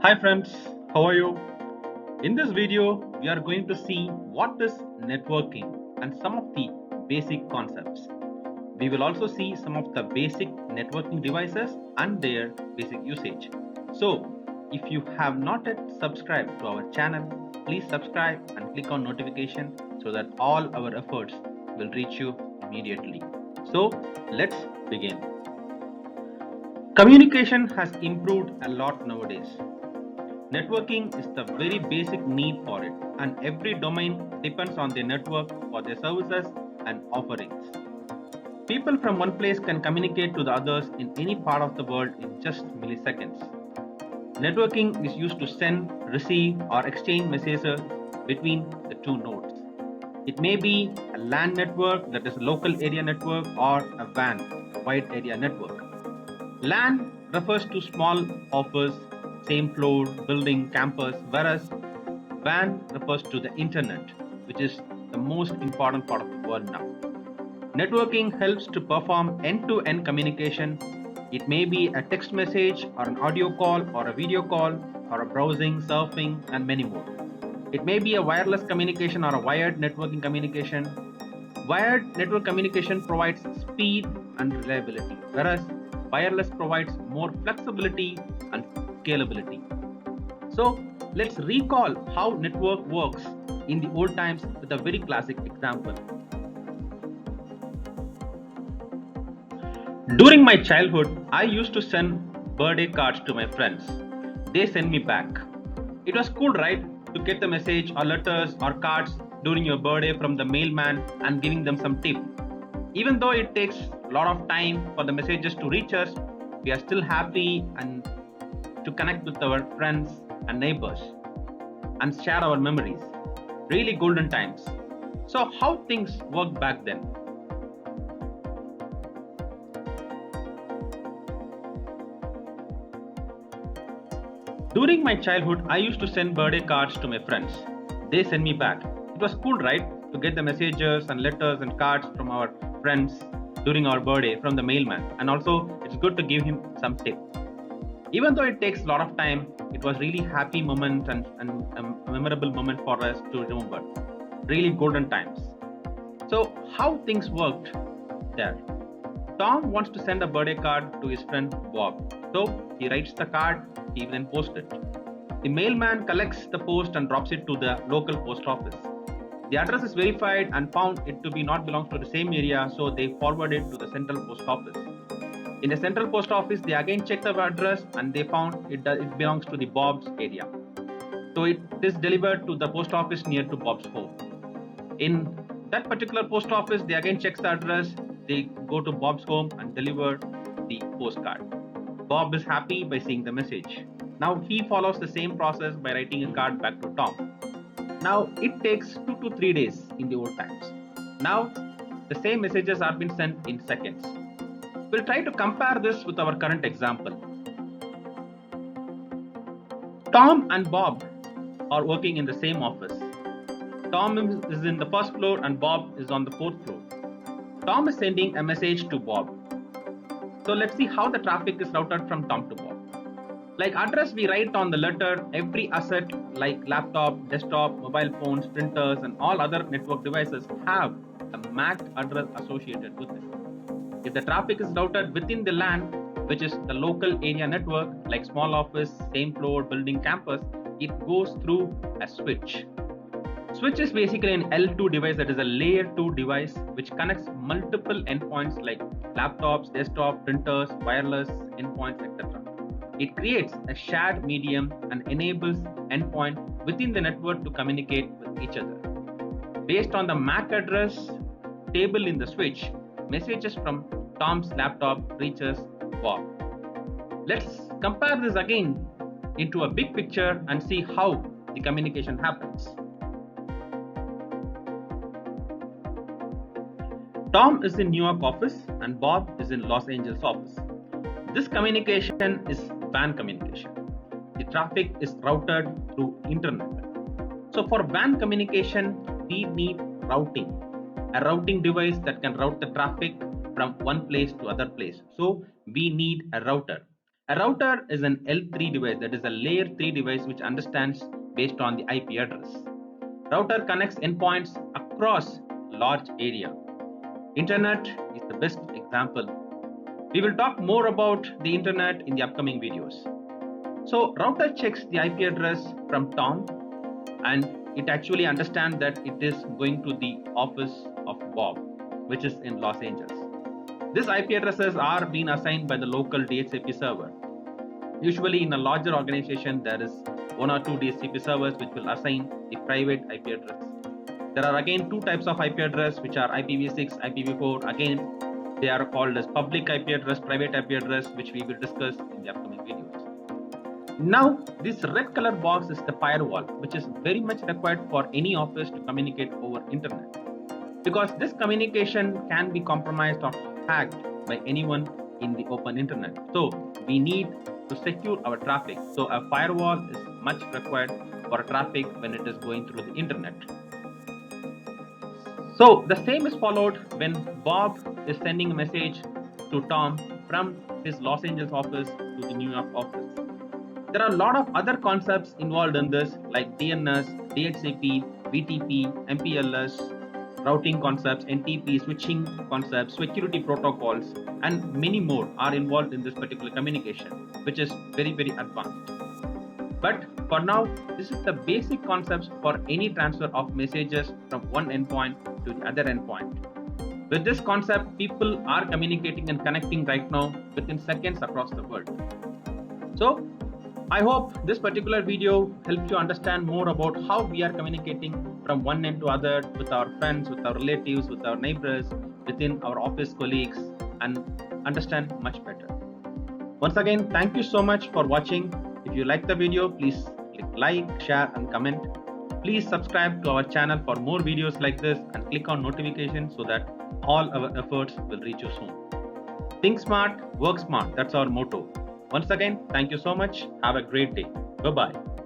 Hi friends, how are you? In this video, we are going to see what is networking and some of the basic concepts. We will also see some of the basic networking devices and their basic usage. So, if you have not yet subscribed to our channel, please subscribe and click on notification so that all our efforts will reach you immediately. So, let's begin. Communication has improved a lot nowadays. Networking is the very basic need for it, and every domain depends on their network for their services and offerings. People from one place can communicate to the others in any part of the world in just milliseconds. Networking is used to send, receive, or exchange messages between the two nodes. It may be a LAN network, that is a local area network, or a WAN, a wide area network. LAN refers to small office, same floor, building, campus, whereas WAN refers to the internet, which is the most important part of the world now. Networking helps to perform end-to-end communication. It may be a text message or an audio call or a video call or a browsing, surfing, and many more. It may be a wireless communication or a wired networking communication. Wired network communication provides speed and reliability, whereas wireless provides more flexibility and scalability. So let's recall how network works in the old times with a very classic example. During my childhood, I used to send birthday cards to my friends. They send me back. It was cool, right? To get the message or letters or cards during your birthday from the mailman and giving them some tip. Even though it takes a lot of time for the messages to reach us, we are still happy and to connect with our friends and neighbors and share our memories. Really golden times. So how things worked back then? During my childhood, I used to send birthday cards to my friends. They send me back. It was cool, right? To get the messages and letters and cards from our friends during our birthday from the mailman. And also, it's good to give him some tip. Even though it takes a lot of time, it was really happy moment and a memorable moment for us to remember. Really golden times. So how things worked there? Tom wants to send a birthday card to his friend Bob. So he writes the card, he then posts it. The mailman collects the post and drops it to the local post office. The address is verified and found it to be not belongs to the same area, so they forward it to the central post office. In the central post office, they again check the address and they found it belongs to the Bob's area. So it is delivered to the post office near to Bob's home. In that particular post office, they again check the address, they go to Bob's home and deliver the postcard. Bob is happy by seeing the message. Now he follows the same process by writing a card back to Tom. Now it takes 2 to 3 days in the old times. Now the same messages are being sent in seconds. We'll try to compare this with our current example. Tom and Bob are working in the same office. Tom is in the first floor and Bob is on the fourth floor. Tom is sending a message to Bob. So let's see how the traffic is routed from Tom to Bob. Like address we write on the letter, every asset like laptop, desktop, mobile phones, printers and all other network devices have a MAC address associated with it. If the traffic is routed within the LAN, which is the local area network like small office, same floor, building, campus, it goes through a switch. Switch is basically an L2 device, that is a layer 2 device which connects multiple endpoints like laptops, desktop, printers, wireless endpoints, etc. It creates a shared medium and enables endpoint within the network to communicate with each other. Based on the MAC address table in the switch, messages from Tom's laptop reaches Bob. Let's compare this again into a big picture and see how the communication happens. Tom is in New York office and Bob is in Los Angeles office. This communication is WAN communication. The traffic is routed through internet. So for WAN communication, we need routing. A routing device that can route the traffic from one place to other place. So we need a router. A router is an L3 device, that is a layer 3 device which understands based on the IP address. Router connects endpoints across large area. Internet is the best example. We will talk more about the internet in the upcoming videos. So router checks the IP address from Tom and it actually understands that it is going to the office of Bob, which is in Los Angeles. These IP addresses are being assigned by the local DHCP server. Usually in a larger organization, there is 1 or 2 DHCP servers which will assign the private IP address. There are again 2 types of IP address which are IPv6, IPv4. Again, they are called as public IP address, private IP address, which we will discuss in the upcoming videos. Now, this red color box is the firewall, which is very much required for any office to communicate over internet. Because this communication can be compromised or hacked by anyone in the open internet. So we need to secure our traffic. So a firewall is much required for traffic when it is going through the internet. So the same is followed when Bob is sending a message to Tom from his Los Angeles office to the New York office. There are a lot of other concepts involved in this like DNS, DHCP, BTP, MPLS, routing concepts, NTP, switching concepts, security protocols, and many more are involved in this particular communication, which is very, very advanced. But for now, this is the basic concepts for any transfer of messages from one endpoint to the other endpoint. With this concept, people are communicating and connecting right now within seconds across the world. So I hope this particular video helps you understand more about how we are communicating from one end to other with our friends, with our relatives, with our neighbors, within our office colleagues, and understand much better. Once again, thank you so much for watching. If you like the video, please click like, share, and comment. Please subscribe to our channel for more videos like this and click on notifications so that all our efforts will reach you soon. Think smart, work smart. That's our motto. Once again, thank you so much. Have a great day. Bye-bye.